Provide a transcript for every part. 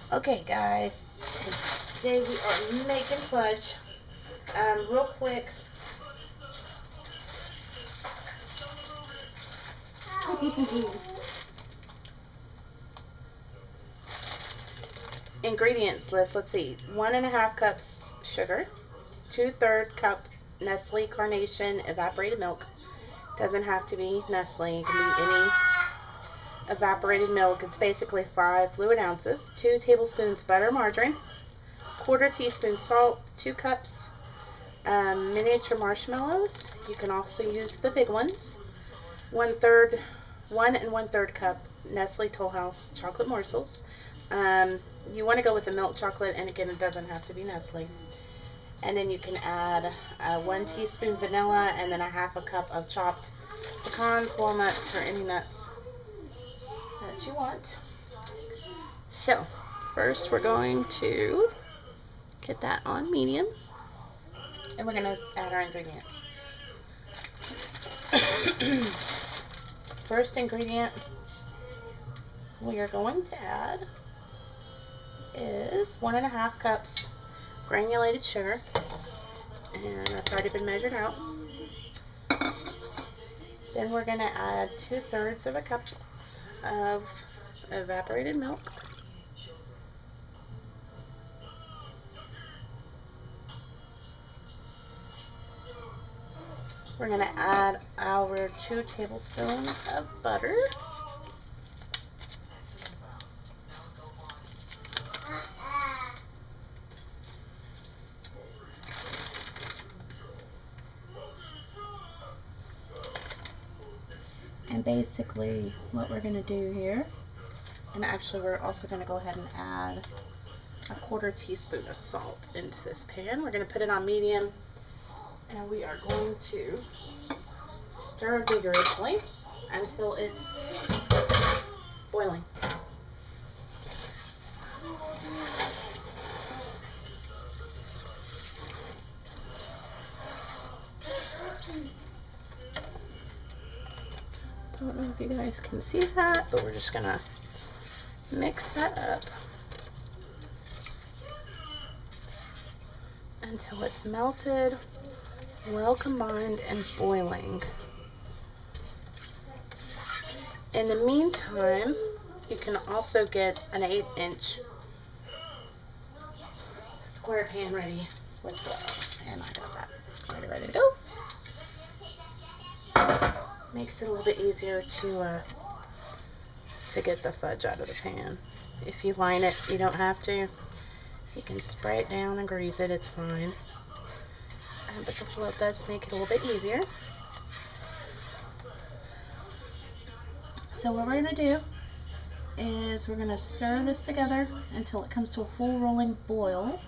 Okay, guys, today we are making fudge. Real quick. Ingredients list. Let's see. 1.5 cups sugar, 2/3 cup Nestle Carnation evaporated milk. Doesn't have to be Nestle. It can be any evaporated milk. It's basically 5 fluid ounces. 2 tablespoons butter margarine. 1/4 teaspoon salt. 2 cups miniature marshmallows. You can also use the big ones. 1 and 1/3 cup Nestle Toll House chocolate morsels. You want to go with the milk chocolate, and again, it doesn't have to be Nestle. And then you can add 1 teaspoon vanilla, and then 1/2 cup of chopped pecans, walnuts, or any nuts that you want. So first we're going to get that on medium, and we're going to add our ingredients. First ingredient we are going to add is 1.5 cups granulated sugar, and that's already been measured out. Then we're going to add 2/3 of a cup of evaporated milk. We're going to add our 2 tablespoons of butter. And basically what we're going to do here, and actually we're also going to go ahead and add 1/4 teaspoon of salt into this pan. We're going to put it on medium, and we are going to stir vigorously until it's boiling. Don't know if you guys can see that, but we're just gonna mix that up until it's melted, well combined, and boiling. In the meantime, you can also get an 1/8-inch square pan ready with the, and I got that ready to go. Makes it a little bit easier to get the fudge out of the pan. If you line it, you don't have to. You can spray it down and grease it, it's fine. But the float does make it a little bit easier. So what we're going to do is we're going to stir this together until it comes to a full rolling boil.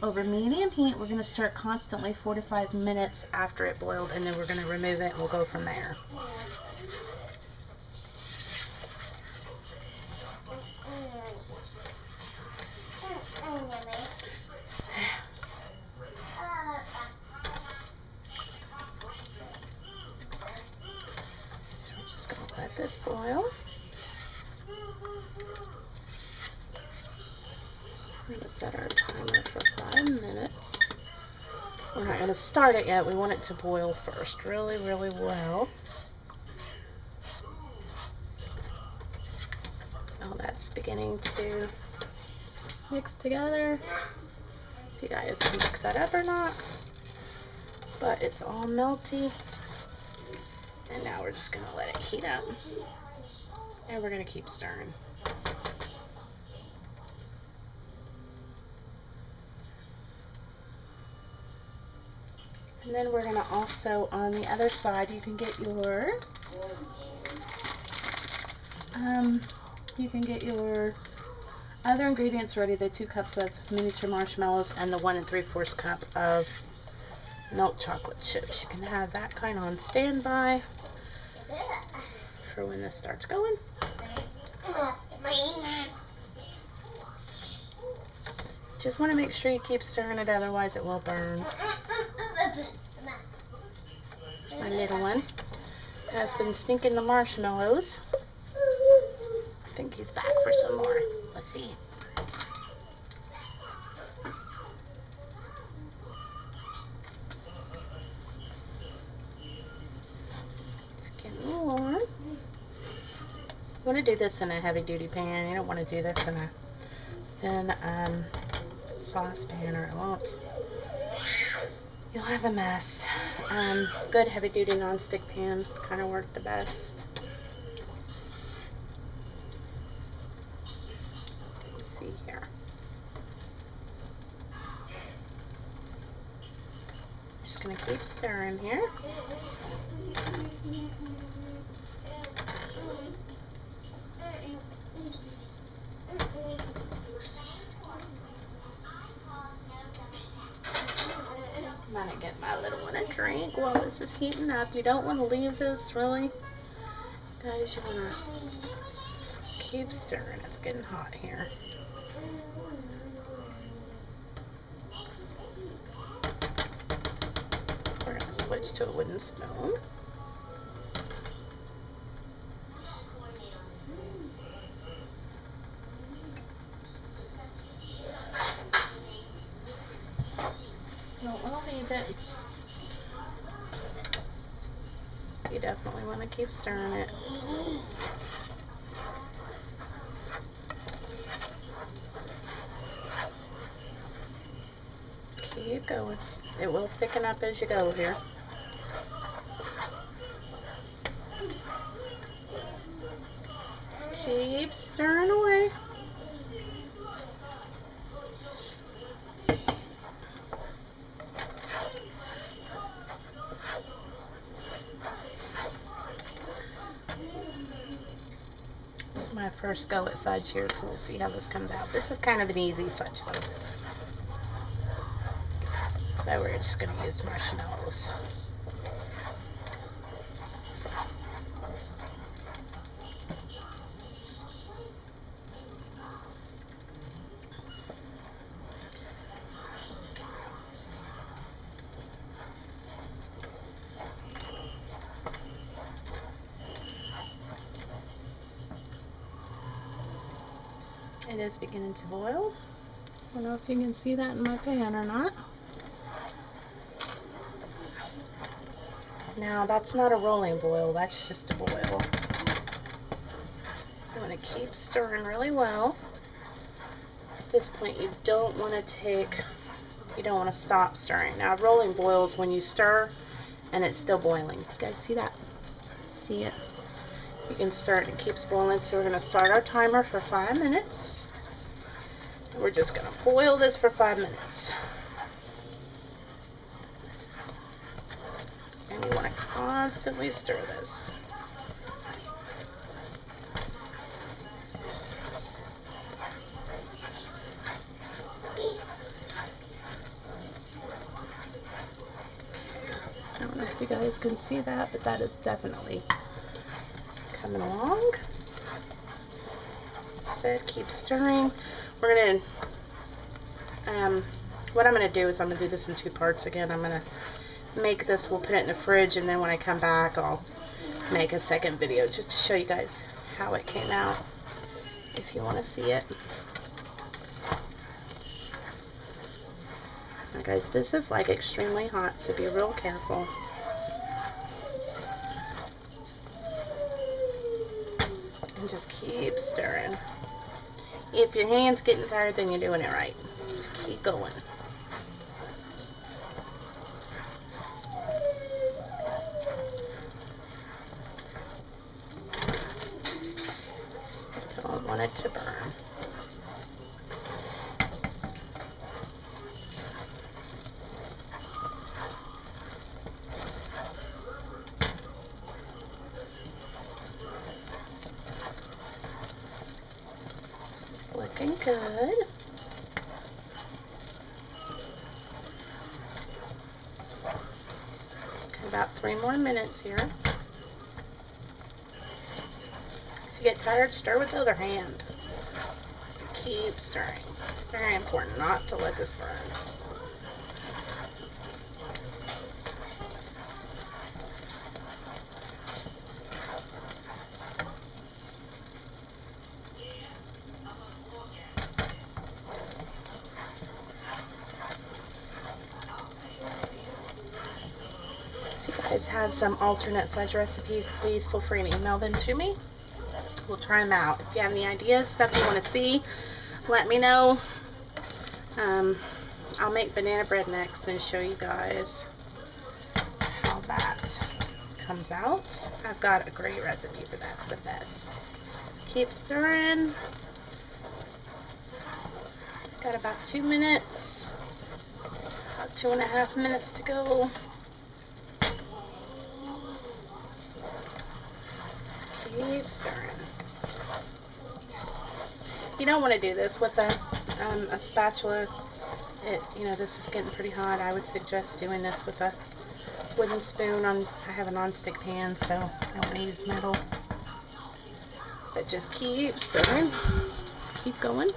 Over medium heat, we're going to stir it constantly 4 to 5 minutes after it boiled, and then we're going to remove it and we'll go from there. So we're just going to let this boil. We're going to set our timer for 5 minutes. We're not going to start it yet. We want it to boil first really, really well. Oh, that's beginning to mix together. If you guys can pick that up or not. But it's all melty. And now we're just going to let it heat up. And we're going to keep stirring. And then we're going to also, on the other side, you can get your other ingredients ready. The 2 cups of miniature marshmallows and the 1 3/4 cup of milk chocolate chips. You can have that kind on standby for when this starts going. Just want to make sure you keep stirring it, otherwise it will burn. My little one has been stinking the marshmallows. I think he's back for some more. Let's see. want to do this in a heavy duty pan. You don't want to do this in a thin saucepan, or it won't. You'll have a mess. Good heavy duty nonstick pan kind of work the best. Let's see here. Just gonna keep stirring here. I'm gonna get my little one a drink while this is heating up. You don't want to leave this, really. Guys, you want to keep stirring. It's getting hot here. We're going to switch to a wooden spoon. Don't want to leave it. You definitely want to keep stirring it. Keep going. It will thicken up as you go here. Just keep stirring away. This is my first go at fudge here, so we'll see how this comes out. This is kind of an easy fudge though. So we're just going to use marshmallows. It is beginning to boil. I don't know if you can see that in my pan or not. Now that's not a rolling boil, that's just a boil. You want to keep stirring really well. At this point you don't want to stop stirring. Now rolling boils when you stir and it's still boiling. You guys see that? See it? You can stir it and it keeps boiling. So we're going to start our timer for 5 minutes. We're just going to boil this for 5 minutes. And you want to constantly stir this. I don't know if you guys can see that, but that is definitely coming along. Said keep stirring. We're going to, what I'm going to do is I'm going to do this in 2 parts again. I'm going to make this, we'll put it in the fridge, and then when I come back I'll make a second video just to show you guys how it came out, if you want to see it. Now guys, this is like extremely hot, so be real careful. And just keep stirring. If your hand's getting tired, then you're doing it right. Just keep going. Don't want it to burn. This is looking good. About 3 more minutes here. If you get tired, stir with the other hand. Keep stirring. It's very important not to let this burn. If you guys have some alternate fudge recipes, please feel free to email them to me. we'll try them out. If you have any ideas, stuff you want to see, let me know. I'll make banana bread next and show you guys how that comes out. I've got a great recipe for that. It's the best. Keep stirring. Got about 2 minutes, about 2.5 minutes to go. Keep stirring. You don't want to do this with a spatula. This is getting pretty hot. I would suggest doing this with a wooden spoon. I have a non-stick pan, so I don't want to use metal. But just keep stirring. Keep going.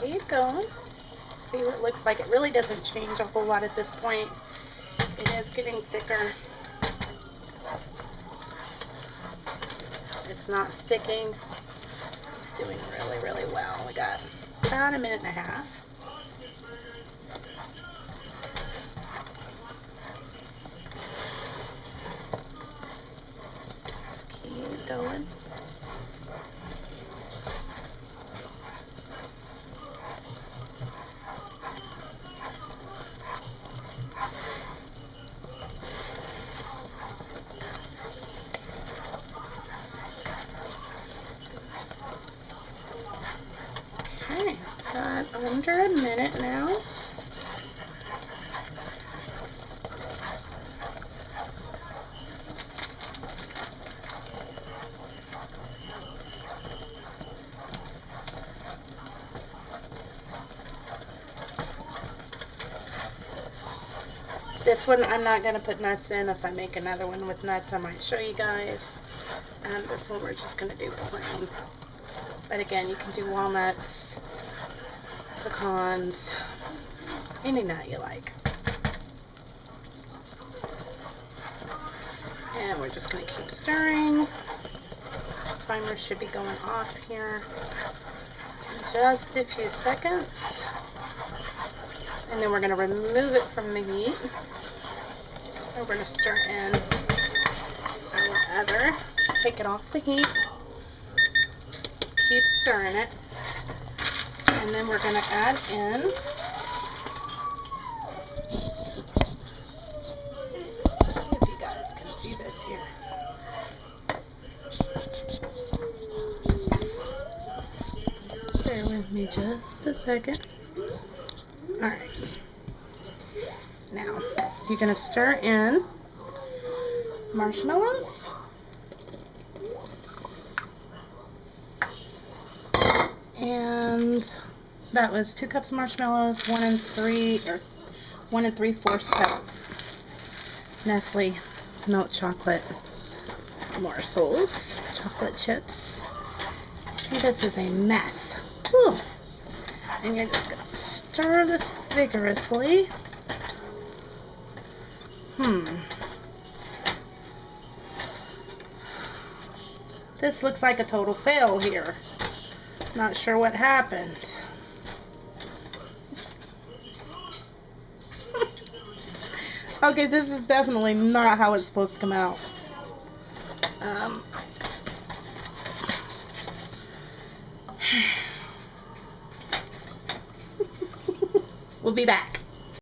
Keep going. See what it looks like. It really doesn't change a whole lot at this point. It is getting thicker. It's not sticking. It's doing really, really well. We got about 1.5 minutes. Just keep going. Okay, got under 1 minute now. This one I'm not going to put nuts in. If I make another one with nuts, I might show you guys. This one we're just going to do plain. But again, you can do walnuts, pecans, any nut you like. And we're just going to keep stirring. Timer should be going off here in just a few seconds. And then we're going to remove it from the heat. And we're going to stir in our other. Just take it off the heat. Keep stirring it. And then we're going to add in let's see if you guys can see this here. Bear with me just a second. Alright. Now, you're going to stir in marshmallows. And that was 2 cups of marshmallows, 1 3/4 cup Nestle milk chocolate morsels, chocolate chips. See, this is a mess. Whew. And you're just going to stir this vigorously. This looks like a total fail here. Not sure what happened. Okay, this is definitely not how it's supposed to come out. We'll be back.